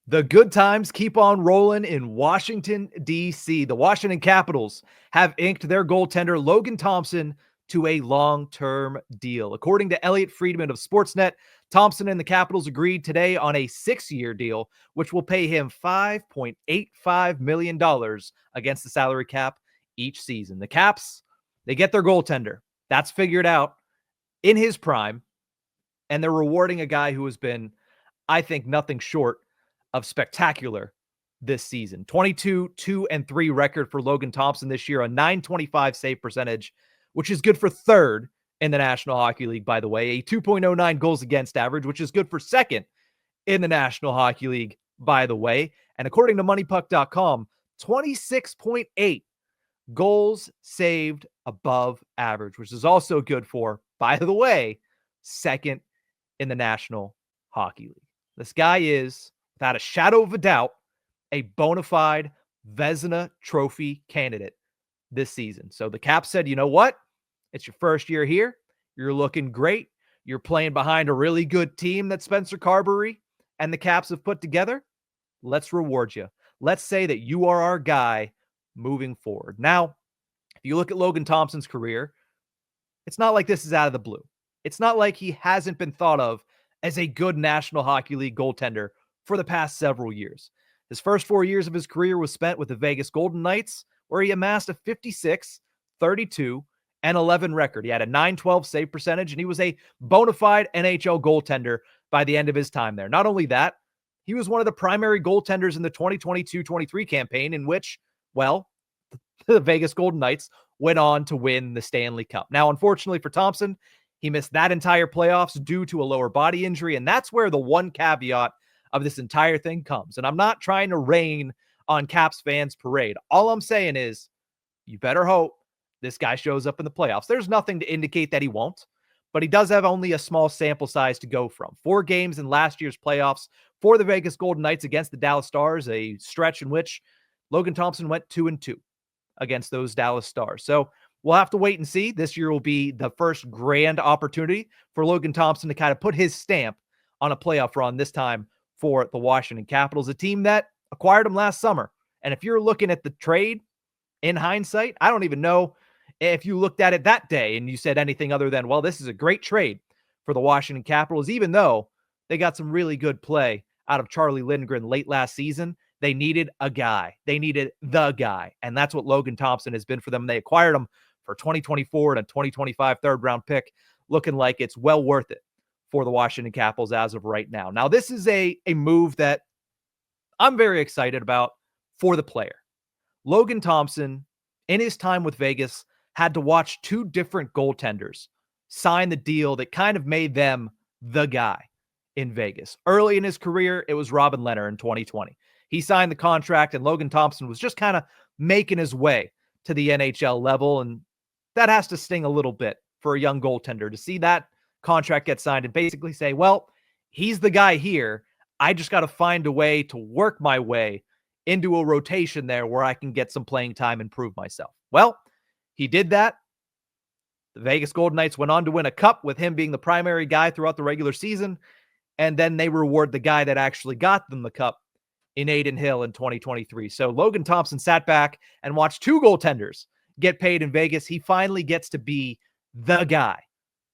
The good times keep on rolling in Washington, D.C. The Washington Capitals have inked their goaltender Logan Thompson to a long-term deal. According to Elliot Friedman of Sportsnet, Thompson and the Capitals agreed today on a 6-year deal, which will pay him $5.85 million against the salary cap each season. The Caps, they get their goaltender. That's figured out in his prime, and they're rewarding a guy who has been, I think, nothing short of spectacular this season. 22-2-3 record for Logan Thompson this year, a .925 save percentage, which is good for third in the National Hockey League, by the way, a 2.09 goals against average, which is good for second in the National Hockey League, by the way. And according to MoneyPuck.com, 26.8 goals saved above average, which is also good for, by the way, second in the National Hockey League. This guy is, without a shadow of a doubt, a bona fide Vezina Trophy candidate this season. So the Caps said, you know what? It's your first year here. You're looking great. You're playing behind a really good team that Spencer Carberry and the Caps have put together. Let's reward you. Let's say that you are our guy moving forward. Now, if you look at Logan Thompson's career, it's not like this is out of the blue. It's not like he hasn't been thought of as a good National Hockey League goaltender for the past several years. His first 4 years of his career was spent with the Vegas Golden Knights, where he amassed a 56, 32, and 11 record. He had a .912 save percentage, and he was a bona fide NHL goaltender by the end of his time there. Not only that, he was one of the primary goaltenders in the 2022-23 campaign, in which, well, the Vegas Golden Knights went on to win the Stanley Cup. Now, unfortunately for Thompson, he missed that entire playoffs due to a lower body injury, and that's where the one caveat of this entire thing comes. And I'm not trying to rain on Caps fans' parade. All I'm saying is, you better hope this guy shows up in the playoffs. There's nothing to indicate that he won't, but he does have only a small sample size to go from. 4 games in last year's playoffs for the Vegas Golden Knights against the Dallas Stars, a stretch in which Logan Thompson went 2-2 against those Dallas Stars. So we'll have to wait and see. This year will be the first grand opportunity for Logan Thompson to kind of put his stamp on a playoff run, this time for the Washington Capitals, a team that acquired him last summer. And if you're looking at the trade in hindsight, I don't even know if you looked at it that day and you said anything other than, well, this is a great trade for the Washington Capitals, even though they got some really good play out of Charlie Lindgren late last season. They needed a guy. They needed the guy. And that's what Logan Thompson has been for them. They acquired him for 2024 and a 2025 third-round pick, looking like it's well worth it for the Washington Capitals as of right now. Now, this is a move that I'm very excited about for the player. Logan Thompson, in his time with Vegas, had to watch 2 different goaltenders sign the deal that kind of made them the guy in Vegas. Early in his career, it was Robin Lehner in 2020. He signed the contract, and Logan Thompson was just kind of making his way to the NHL level, and that has to sting a little bit for a young goaltender to see that contract get signed and basically say, well, he's the guy here. I just got to find a way to work my way into a rotation there where I can get some playing time and prove myself. Well, he did that. The Vegas Golden Knights went on to win a cup with him being the primary guy throughout the regular season, and then they reward the guy that actually got them the cup in Adin Hill in 2023. So Logan Thompson sat back and watched 2 goaltenders get paid in Vegas. He finally gets to be the guy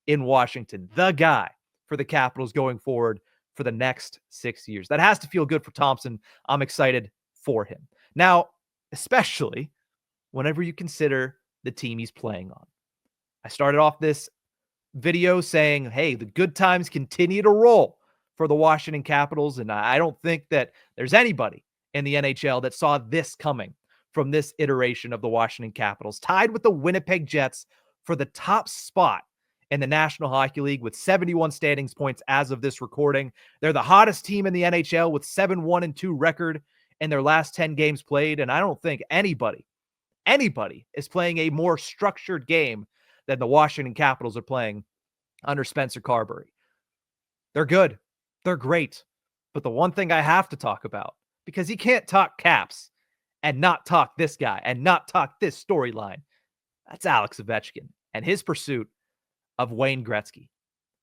in Washington, the guy for the Capitals going forward for the next 6 years. That has to feel good for Thompson. I'm excited for him. Now, especially whenever you consider the team he's playing on. I started off this video saying, hey, the good times continue to roll for the Washington Capitals, and I don't think that there's anybody in the NHL that saw this coming from this iteration of the Washington Capitals, tied with the Winnipeg Jets for the top spot in the National Hockey League with 71 standings points as of this recording. They're the hottest team in the NHL with 7-1-2 record in their last 10 games played, and I don't think anybody is playing a more structured game than the Washington Capitals are playing under Spencer Carberry. They're good. They're great. But the one thing I have to talk about, because you can't talk Caps and not talk this guy and not talk this storyline, that's Alex Ovechkin and his pursuit of Wayne Gretzky.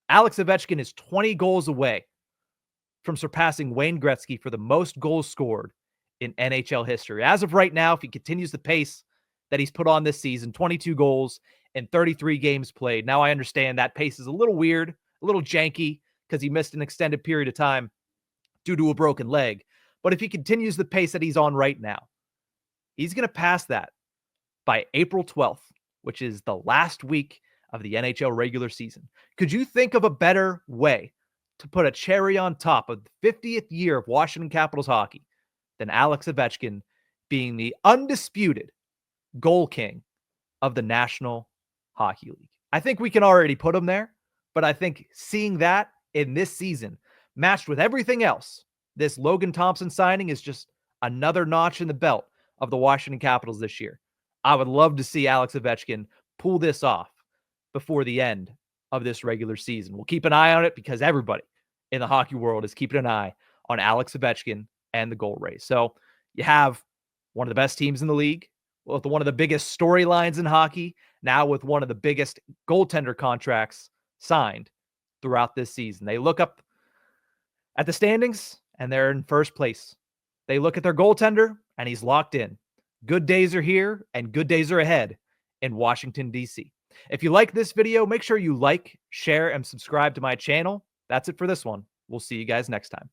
Alex Ovechkin is 20 goals away from surpassing Wayne Gretzky for the most goals scored in NHL history. As of right now, if he continues the pace that he's put on this season, 22 goals in 33 games played. Now I understand that pace is a little weird, a little janky because he missed an extended period of time due to a broken leg. But if he continues the pace that he's on right now, he's going to pass that by April 12th, which is the last week of the NHL regular season. Could you think of a better way to put a cherry on top of the 50th year of Washington Capitals hockey than Alex Ovechkin being the undisputed goal king of the National Hockey League? I think we can already put him there, but I think seeing that in this season matched with everything else, this Logan Thompson signing is just another notch in the belt of the Washington Capitals this year. I would love to see Alex Ovechkin pull this off before the end of this regular season. We'll keep an eye on it because everybody in the hockey world is keeping an eye on Alex Ovechkin and the goal race. So you have one of the best teams in the league, with one of the biggest storylines in hockey, now with one of the biggest goaltender contracts signed throughout this season. They look up at the standings and they're in first place. They look at their goaltender and he's locked in. Good days are here and good days are ahead in Washington, D.C. If you like this video, make sure you like, share, and subscribe to my channel. That's it for this one. We'll see you guys next time.